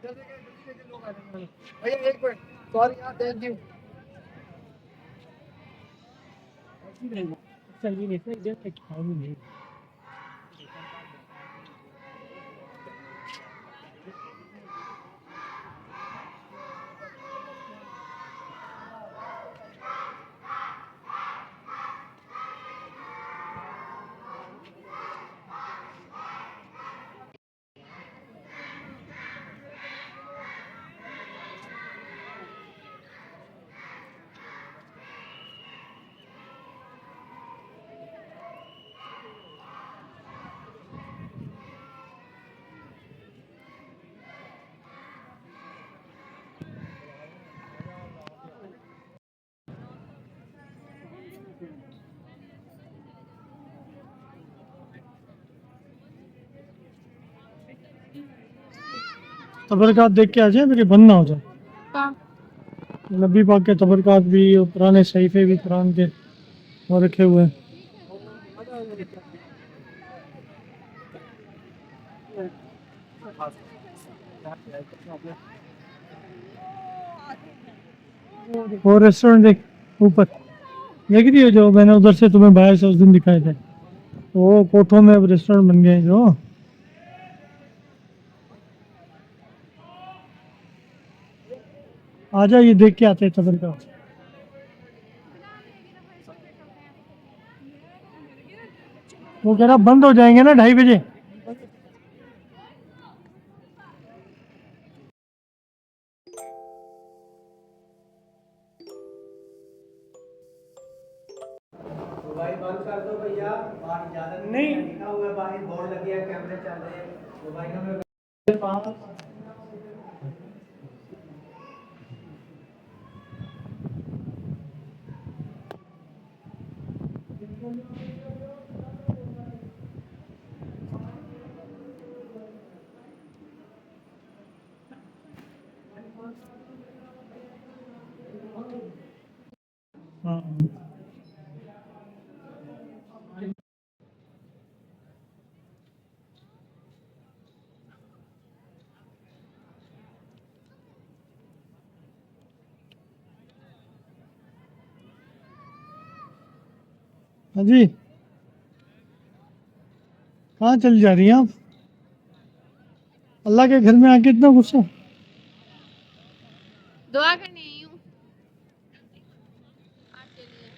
भैया एक minute, sorry यार, थैंक यू। चलिए नहीं। तबरकात देख के आ जाए, मेरे बंद ना हो जाए। नबी पाक के तबरकात भी और पुराने सहीफे भी कुरान के वो रखे हुए हैं। वो रेस्टोरेंट देख ऊपर, देख रही हो जो मैंने उधर से तुम्हें बाहर से उस दिन दिखाए थे, वो कोठों में अब रेस्टोरेंट बन गए हैं जो। आ जाओ, ये देख के आते हैं तबरकात। वो कह रहा बंद हो जाएंगे ना 2:30 बजे। मोबाइल बंद कर दो भैया, बाहर इजाजत नहीं। लिखा हुआ है, बाहर बोर्ड लगी है, कैमरे चल रहे हैं, मोबाइलों में। हाँ हाँ जी, कहाँ चल जा रही हैं आप? अल्लाह के घर में आके इतना गुस्सा। दुआ करने आई हूँ आपके लिए।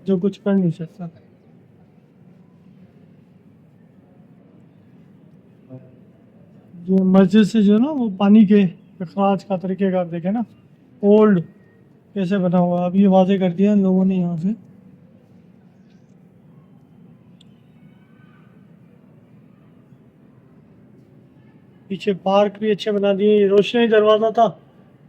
जो कुछ कर नहीं सकता। जो मस्जिद से जो ना वो पानी के अखराज का तरीकेकार देखे ना, ओल्ड कैसे बना हुआ, अभी ये वाजे कर दिया इन लोगों ने यहाँ से। पीछे पार्क भी अच्छे बना दिए, ये रोशनी दरवाज़ा था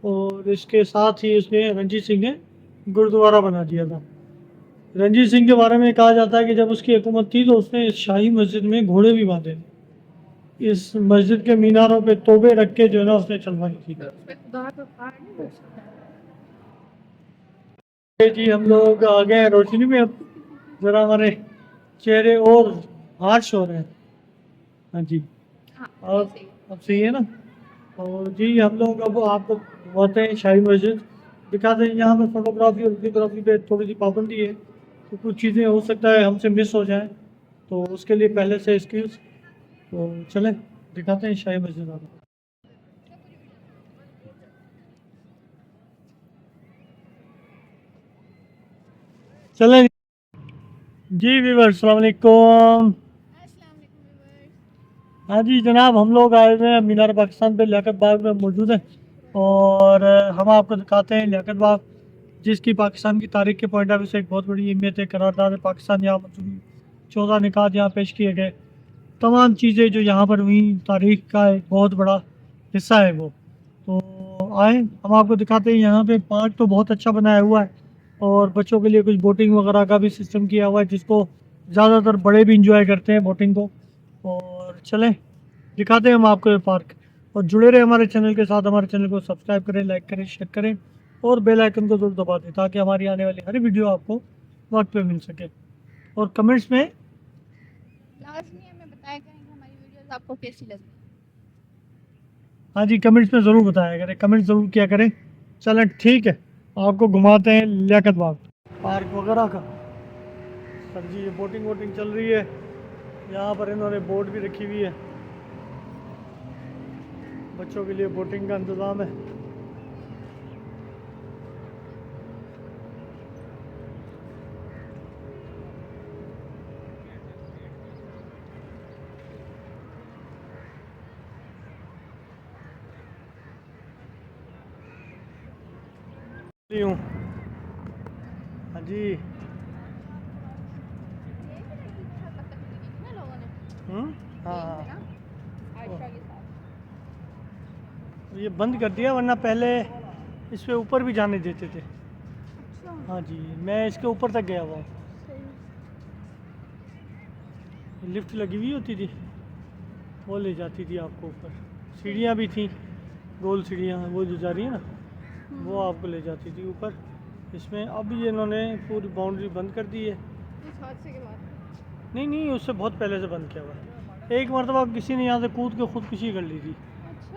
और इसके साथ ही उसने रणजीत सिंह ने गुरुद्वारा बना दिया था। रणजीत सिंह के बारे में कहा जाता है कि जब उसकी हुकूमत थी तो उसने इस शाही मस्जिद में घोड़े भी बांधे थे। इस मस्जिद के मीनारों पे तोबे रख के जो है ना उसने चलवाई थी। जी हम लोग आ गए हैं रोशनी में, अब जरा हमारे चेहरे और हार्श हो रहे हैं। हाँ जी, हाँ और ये सही। अब सही है ना। और जी हम लोग अब आपको घुमाते हैं शाही मस्जिद, दिखाते हैं। यहाँ पर फोटोग्राफी और वीडियोग्राफी पे थोड़ी सी पाबंदी है, तो कुछ चीज़ें हो सकता है हमसे मिस हो जाए, तो उसके लिए पहले से एक्सक्यूज़। तो चलें दिखाते हैं शाही मस्जिद आपको। चलें जी व्यूअर्स, अस्सलाम वालेकुम। हाँ जी जनाब, हम लोग आए हुए हैं मीनार पाकिस्तान पे, लियाकत बाग में मौजूद हैं। और हम आपको दिखाते हैं लियाकत बाग, जिसकी पाकिस्तान की तारीख के पॉइंट ऑफ व्यू से एक बहुत बड़ी अहमियत है। करारदाद पाकिस्तान यहाँ मंजूरी, 14 निकात यहाँ पेश किए गए, तमाम चीज़ें जो यहाँ पर हुई तारीख का एक बहुत बड़ा हिस्सा है वो। तो आए हम आपको दिखाते हैं। यहाँ पे पार्क तो बहुत अच्छा बनाया हुआ है, और बच्चों के लिए कुछ बोटिंग वगैरह का भी सिस्टम किया हुआ है, जिसको ज़्यादातर बड़े भी इंजॉय करते हैं बोटिंग को। और चलें दिखाते हैं हम आपको ये पार्क, और जुड़े रहे हमारे चैनल के साथ। हमारे चैनल को सब्सक्राइब करें, लाइक करें, शेयर करें, और बेल आइकन को जरूर दबा दें, ताकि हमारी आने वाली हर वीडियो आपको वक्त पे मिल सके। और कमेंट्स में लाजमी हमें बताया करें कि हमारी वीडियोस आपको कैसी लगी। हाँ जी कमेंट्स में ज़रूर बताया करें, कमेंट ज़रूर किया करें। चलें ठीक है, आपको घुमाते हैं लियाकत बाग पार्क वगैरह का। सर जी ये बोटिंग वोटिंग चल रही है, यहाँ पर इन्होंने बोट भी रखी हुई है, बच्चों के लिए बोटिंग का इंतज़ाम है। हूँ हाँ जी। हाँ ये बंद कर दिया, वरना पहले इस पे ऊपर भी जाने देते थे। हाँ जी मैं इसके ऊपर तक गया हुआ हूँ। लिफ्ट लगी हुई होती थी, वो ले जाती थी आपको ऊपर। सीढ़ियाँ भी थी, गोल सीढ़ियाँ, वो जो जा रही है ना, वो आपको ले जाती थी ऊपर। इसमें अब ये इन्होंने पूरी बाउंड्री बंद कर दी है। इस हादसे के बाद नहीं नहीं, उससे बहुत पहले से बंद किया हुआ है। एक मरतबा किसी ने यहाँ से कूद के खुदकुशी कर ली थी,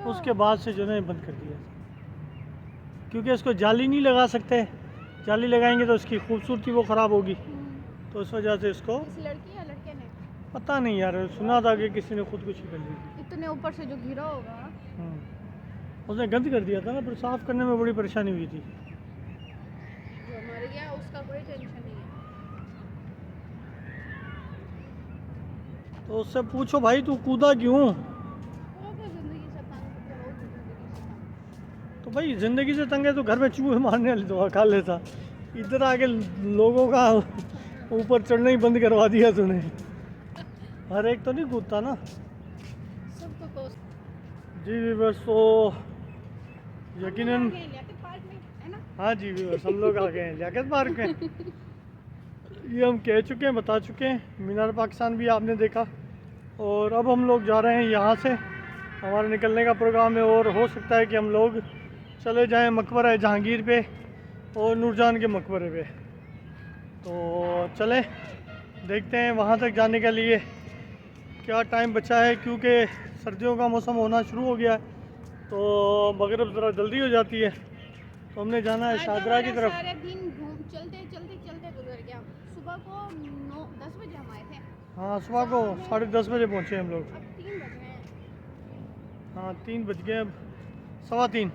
उसके बाद से जो है बंद कर दिया, क्योंकि इसको जाली नहीं लगा सकते। जाली लगाएंगे तो इसकी खूबसूरती वो ख़राब होगी, तो इस वजह से इसको इस लड़की या लड़के ने पता नहीं यार, सुना था कि किसी ने खुदकुशी कर ली थी। इतने ऊपर से जो गिरा होगा। उसने गंद कर दिया था ना, फिर साफ़ करने में बड़ी परेशानी हुई थी। जो मर गया उसका कोई टेंशन नहीं है। तो उससे पूछो भाई तू कूदा क्यों। वो तो जिंदगी से तंग है, वो तो जिंदगी से तंग। तो भाई ज़िंदगी से तंग है तो घर में चूहे मारने वाली दवा खा लेता, इधर आके लोगों का ऊपर चढ़ना ही बंद करवा दिया तूने। हर एक तो नहीं कूदता ना। सबको को जी व्यूअर्स, तो यकीनन पार्क में है ना। हाँ जी व्यूअर्स, हम लोग आ गए हैं लियाकत पार्क में। ये हम कह चुके हैं, बता चुके हैं। मीनार पाकिस्तान भी आपने देखा, और अब हम लोग जा रहे हैं यहाँ से। हमारा निकलने का प्रोग्राम है, और हो सकता है कि हम लोग चले जाएं मकबरा जहांगीर पे और नूरजान के मकबरे पे। तो चलें देखते हैं वहाँ तक जाने के लिए क्या टाइम बचा है, क्योंकि सर्दियों का मौसम होना शुरू हो गया है, तो मगरिब ज़रा जल्दी हो जाती है। तो हमने जाना है शादरा की तरफ। सारे दिन घूम चलते गुजर गया। सुबह को 9-10 बजे हम आए थे। हाँ सुबह को 10:30 बजे पहुँचे हम लोग। अब 3 बज रहे हैं। हाँ 3 बज गए, अब 3:15।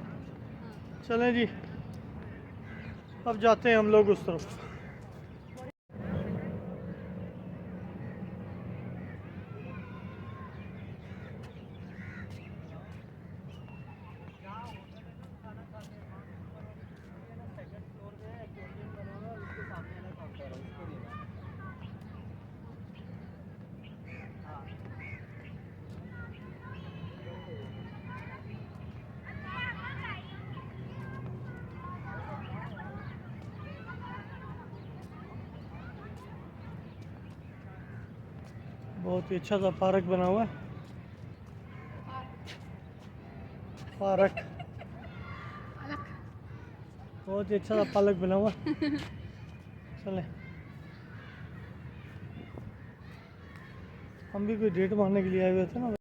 चलें जी, अब जाते हैं हम लोग उस तरफ। बहुत ही अच्छा सा पार्क बना हुआ है। पार्क बहुत ही अच्छा सा पार्क बना हुआ है। चलें, हम भी कोई डेट मारने के लिए आए हुए थे ना।